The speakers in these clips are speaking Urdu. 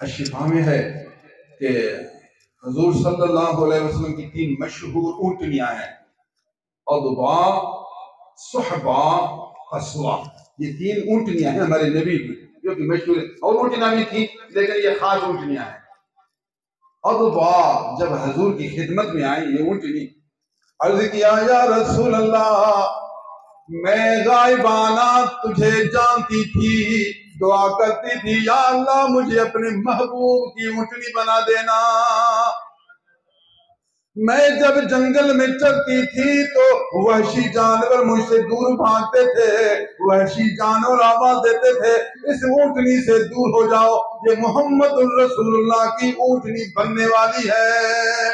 الشفا میں ہے کہ حضور صلی اللہ علیہ وسلم کی 3 مشہور اونٹنیاں ہیں، اضبا، صحبا، قصوا۔ یہ 3 اونٹنیاں ہیں ہمارے نبی کی جو کہ مشہور ہے، اور اونٹنیاں بھی تھی لیکن یہ خاص اونٹنیاں ہیں۔ اضبا جب حضور کی خدمت میں آئی یہ اونٹنی، عرض کیا یا رسول اللہ میں غائبانہ تجھے جانتی تھی، دعا کرتی تھی یا اللہ مجھے اپنے محبوب کی اونٹنی بنا دینا۔ میں جب جنگل میں چلتی تھی تو وحشی جانور مجھ سے دور بھاگتے تھے، وحشی جانور آواز دیتے تھے اس اونٹنی سے دور ہو جاؤ، یہ محمد الرسول اللہ کی اونٹنی بننے والی ہے۔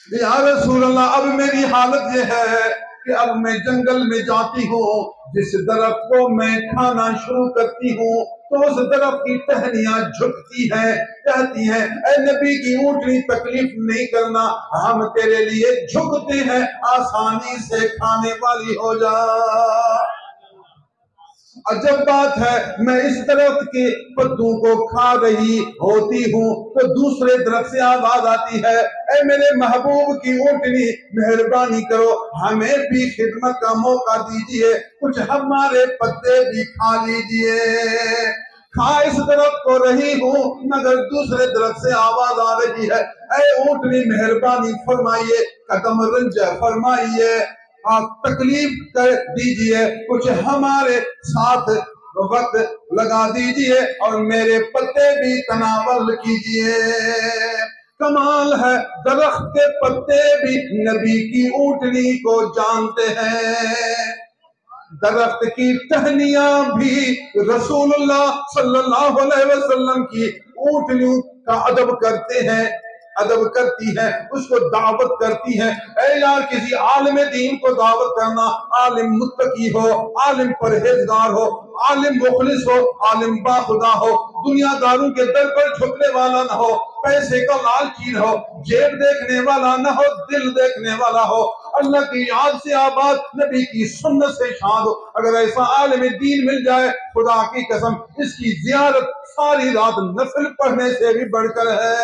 یا رسول اللہ اب میری حالت یہ ہے کہ اب میں جنگل میں جاتی ہوں، جس درخت کو میں کھانا شروع کرتی ہوں تو اس درخت کی ٹہنیاں جھکتی ہیں، کہتی ہیں اے نبی کی اونٹنی تکلیف نہیں کرنا، ہم تیرے لیے جھکتے ہیں، آسانی سے کھانے والی ہو جا۔ عجب بات ہے، میں اس درخت کے پتوں کو کھا رہی ہوتی ہوں تو دوسرے درخت سے آواز آتی ہے اے میرے محبوب کی اونٹنی مہربانی کرو ہمیں بھی خدمت کا موقع دیجئے، کچھ ہمارے پتے بھی کھا لیجئے۔ کھا اس درخت کو رہی ہوں مگر دوسرے درخت سے آواز آ رہی ہے اے اونٹنی مہربانی فرمائیے، قدم رنجہ فرمائیے، آپ تکلیف کر دیجئے، کچھ ہمارے ساتھ وقت لگا دیجئے اور میرے پتے بھی تناول کیجئے۔ کمال ہے درخت کے پتے بھی نبی کی اونٹنی کو جانتے ہیں، درخت کی ٹہنیاں بھی رسول اللہ صلی اللہ علیہ وسلم کی اونٹنیوں کا ادب کرتے ہیں، ادب کرتی ہے، اس کو دعوت کرتی ہے۔ اے یار کسی عالم دین کو دعوت کرنا، عالم متقی ہو، عالم پرہیزگار ہو، عالم مخلص ہو، عالم باخدا ہو، دنیا داروں کے در پر جھکنے والا نہ ہو، پیسے کا لالچی نہ ہو، جیب دیکھنے والا نہ ہو، دل دیکھنے والا ہو، اللہ کی یاد سے آباد، نبی کی سنت سے شاد ہو۔ اگر ایسا عالم دین مل جائے خدا کی قسم اس کی زیارت ساری رات نفل پڑھنے سے بھی بڑھ کر ہے۔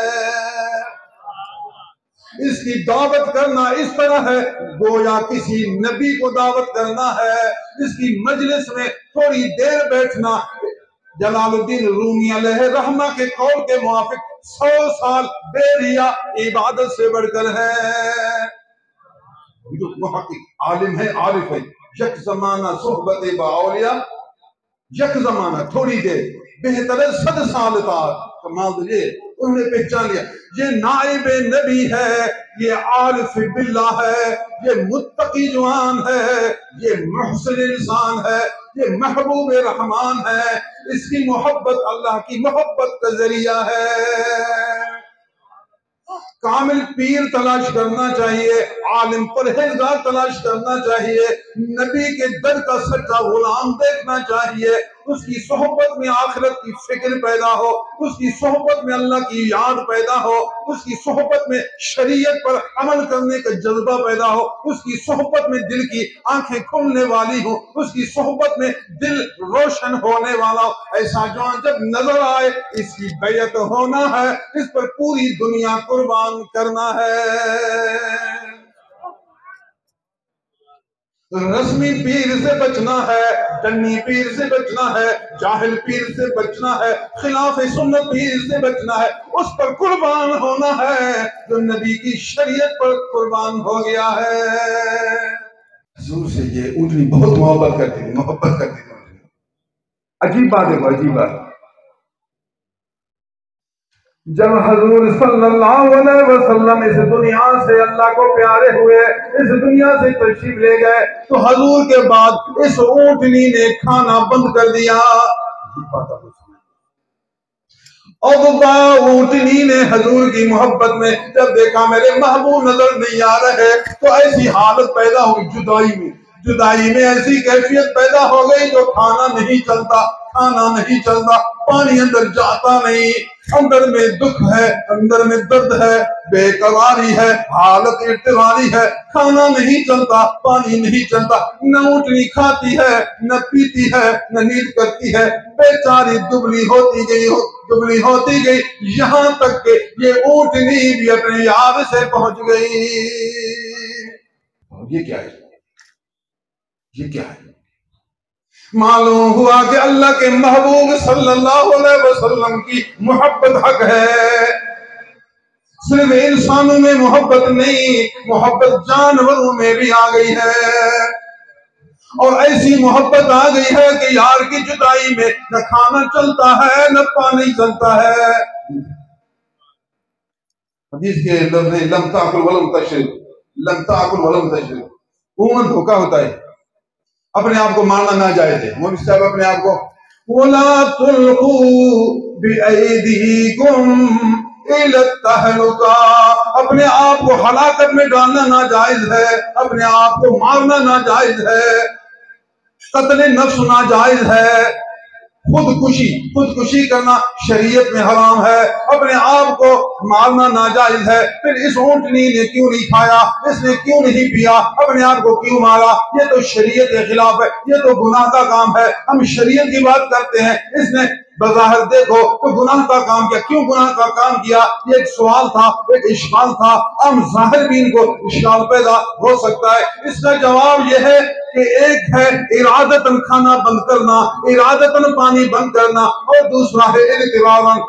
اس کی دعوت کرنا اس طرح ہے گویا کسی نبی کو دعوت کرنا ہے، اس کی مجلس میں تھوڑی دیر بیٹھنا جلال الدین رومی علیہ رحمہ کے قول کے موافق 100 سال بے ریا عبادت سے بڑھ کر ہے۔ محقق عالم ہے، عارف ہے، یک زمانہ صحبت با اولیاء، یک زمانہ تھوڑی دیر بہتر 100 سال تک کمال یہ انہوں نے پہچان لیا یہ نائب نبی ہے، یہ عارف باللہ ہے، یہ متقی جوان ہے، یہ محسن انسان ہے، یہ محبوب رحمان ہے، اس کی محبت اللہ کی محبت کا ذریعہ ہے۔ کامل پیر تلاش کرنا چاہیے، عالم پرہیزگار تلاش کرنا چاہیے، نبی کے در کا سچا غلام دیکھنا چاہیے، اس کی صحبت میں آخرت کی فکر پیدا ہو، اس کی صحبت میں اللہ کی یاد پیدا ہو، اس کی صحبت میں شریعت پر عمل کرنے کا جذبہ پیدا ہو، اس کی صحبت میں دل کی آنکھیں کھلنے والی ہو، اس کی صحبت میں دل روشن ہونے والا ہو۔ ایسا جوان جب نظر آئے اس کی بیعت ہونا ہے، اس پر پوری دنیا قربان کرنا ہے۔ رسمی پیر سے بچنا ہے، جنی پیر سے بچنا ہے، جاہل پیر سے بچنا ہے، خلاف سنت پیر سے بچنا ہے، اس پر قربان ہونا ہے جو نبی کی شریعت پر قربان ہو گیا ہے۔ حضور سے یہ اونٹنی بہت محبت کرتی تھی۔ عجیب بات ہے، عجیب بات۔ جب حضور صلی اللہ علیہ وسلم اس دنیا سے اللہ کو پیارے ہوئے، اس دنیا سے تشریف لے گئے تو حضور کے بعد اس اونٹنی نے کھانا بند کر دیا۔ اضبا اونٹنی نے حضور کی محبت میں جب دیکھا میرے محبوب نظر نہیں آ رہے تو ایسی حالت پیدا ہوئی، جدائی میں ایسی کیفیت پیدا ہو گئی جو کھانا نہیں چلتا، پانی اندر جاتا نہیں، اندر میں دکھ ہے، اندر میں درد ہے، بے قراری ہے، حالت اضطراری ہے، کھانا نہیں چلتا، پانی نہیں چلتا، نہ اونٹنی کھاتی ہے، نہ پیتی ہے، نہ نیند کرتی ہے، بیچاری دبلی ہوتی گئی یہاں تک کہ یہ اونٹنی بھی اپنے یار سے پہنچ گئی۔ یہ کیا ہے؟ یہ کیا ہے؟ معلوم ہوا کہ اللہ کے محبوب صلی اللہ علیہ وسلم کی محبت حق ہے۔ صرف انسانوں میں محبت نہیں، محبت جانوروں میں بھی آ گئی ہے، اور ایسی محبت آ گئی ہے کہ یار کی جدائی میں نہ کھانا چلتا ہے نہ پانی چلتا ہے۔ حدیث کے لفظ ہیں لم تاکل ولم تشرب، لم تاکل ولم تشرب، عموماً دھوکہ ہوتا ہے، اپنے آپ کو مارنا ناجائز ہے۔ مولوی صاحب اپنے آپ کو وَلَا تُلْقُوا بِأَيْدِيكُمْ إِلَى التَّهْلُكَةِ، اپنے آپ کو ہلاکت میں ڈالنا ناجائز ہے، اپنے آپ کو مارنا ناجائز ہے، قتل نفس ناجائز ہے، خودکشی کرنا شریعت میں حرام ہے، اپنے آپ کو مارنا ناجائز ہے۔ پھر اس اونٹنی نے کیوں نہیں کھایا، اس نے کیوں نہیں پیا، اپنے آپ کو کیوں مارا؟ یہ تو شریعت کے خلاف ہے، یہ تو گناہ کا کام ہے۔ ہم شریعت کی بات کرتے ہیں، اس نے بظاہر دیکھو تو گناہ کا کام کیا؟ کیوں گناہ کا کام کیا؟ یہ ایک سوال تھا، ایک اشکال تھا، ہم ظاہر بھی ان کو اشکال پیدا ہو سکتا ہے۔ اس کا جواب یہ ہے کہ ایک ہے ارادتاً کھانا بند کرنا، ارادتاً پانی بند کرنا، اور دوسرا ہے اضطراراً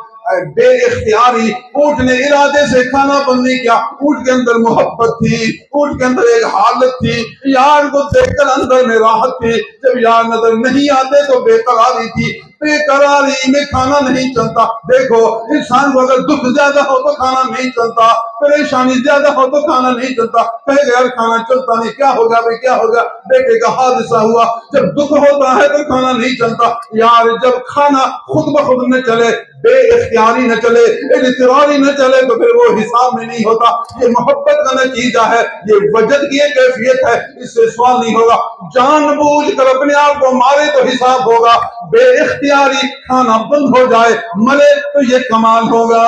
بے اختیاری۔ اونٹ نے ارادے سے کھانا بند نہیں کیا، اونٹ کے اندر محبت تھی، اونٹ کے اندر ایک حالت تھی، یار کو دیکھ کر اندر میں راحت تھی، جب یار نظر نہیں آتے تو بے قراری تھی، بے قراری میں کھانا نہیں چلتا۔ دیکھو انسان کو اگر دکھ زیادہ ہو تو کھانا نہیں چلتا، پریشانی زیادہ ہو تو کھانا نہیں چلتا، کہے گا یار کھانا چلتا نہیں، کیا ہوگا بھائی کیا ہوگا؟ بیٹے کا حادثہ ہوا، جب دکھ ہوتا ہے تو کھانا نہیں چلتا۔ یار جب کھانا خود بخود نہ چلے، بے اختیاری نہ چلے، اضطراری نہ چلے، تو پھر وہ حساب میں نہیں ہوتا۔ یہ محبت کا نتیجہ ہے، یہ وجد کی ایک کیفیت ہے، اس سے سوال نہیں ہوگا۔ جان بوجھ کر اپنے آپ کو مارے تو حساب ہوگا، بے اختیاری کھانا بند ہو جائے ملے تو یہ کمال ہوگا۔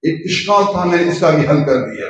ایک اشکال تھا، میں نے اس کا بھی حل کر دیا۔